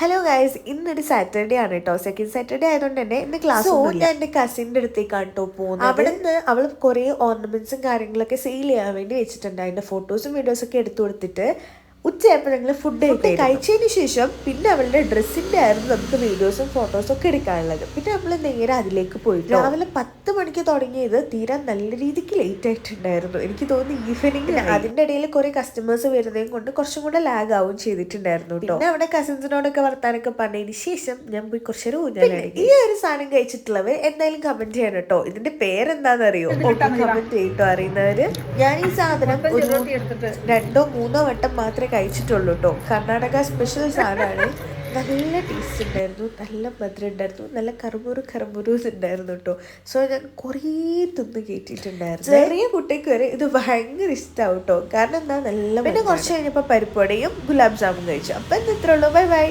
Hello guys, ഇന്നൊരു Saturday ആണ് കേട്ടോ. സെക്കൻഡ് സാറ്റർഡേ ആയതുകൊണ്ട് തന്നെ ഇന്ന് ക്ലാസ് ഞാൻ എൻ്റെ കസിൻ്റെ അടുത്തേക്കാണ് കേട്ടോ പോകുന്നത്. അവിടെ നിന്ന് അവൾ കുറേ ഓർണമെന്റ്സും കാര്യങ്ങളൊക്കെ സെയിൽ ചെയ്യാൻ വേണ്ടി വെച്ചിട്ടുണ്ട്. അതിൻ്റെ ഫോട്ടോസും വീഡിയോസും ഒക്കെ എടുത്തു കൊടുത്തിട്ട് ഉച്ചയായപ്പോൾ ഞങ്ങൾ ഫുഡ് കഴിച്ചതിന് ശേഷം പിന്നെ അവളുടെ ഡ്രസ്സിൻ്റെ ആയിരുന്നു നമുക്ക് വീഡിയോസും ഫോട്ടോസും ഒക്കെ എടുക്കാനുള്ളത്. പിന്നെ നമ്മൾ നേരെ അതിലേക്ക് പോയിട്ട് രാവിലെ 10 മണിക്ക് തുടങ്ങിയത് തീരാൻ നല്ല രീതിക്ക് ലേറ്റ് ആയിട്ടുണ്ടായിരുന്നു. എനിക്ക് തോന്നുന്നു ഈവനിങ്. അതിൻ്റെ ഇടയിൽ കുറേ കസ്റ്റമേഴ്സ് വരുന്നതും കൊണ്ട് കുറച്ചും കൂടെ ലാഗ് ആവും ചെയ്തിട്ടുണ്ടായിരുന്നു കേട്ടോ. പിന്നെ അവിടെ കസിൻസിനോടൊക്കെ വർത്താനൊക്കെ പറഞ്ഞതിന് ശേഷം ഞാൻ പോയി കുറച്ച് നേരം ഈ ഒരു സാധനം കഴിച്ചിട്ടുള്ളവർ എന്തായാലും കമന്റ് ചെയ്യണം കേട്ടോ. ഇതിന്റെ പേരെന്താണെന്ന് അറിയോ? കമന്റ് ചെയ്തിട്ടോ അറിയുന്നവര്. ഞാൻ ഈ സാധനം ഒരു 2-3 വട്ടം മാത്രമേ കഴിച്ചിട്ടുള്ളൂ കേട്ടോ. കർണാടക സ്പെഷ്യൽ സാധനമാണ്. നല്ല ടേസ്റ്റ് ഉണ്ടായിരുന്നു, നല്ല മധുരം ഉണ്ടായിരുന്നു, നല്ല കറുമുറു ഉണ്ടായിരുന്നു കേട്ടോ. സോ ഞാൻ കുറേ തിന്ന് കയറ്റിയിട്ടുണ്ടായിരുന്നു. ചെറിയ കുട്ടിക്ക് വരെ ഇത് ഭയങ്കര ഇഷ്ടമാവും കേട്ടോ. കാരണം എന്താ, നല്ല. പിന്നെ കുറച്ച് കഴിഞ്ഞപ്പോൾ പരിപ്പുവടയും ഗുലാബ് ജാമുൻ കഴിച്ചു. അപ്പം ഇത്രയുള്ളൂ. Bye by.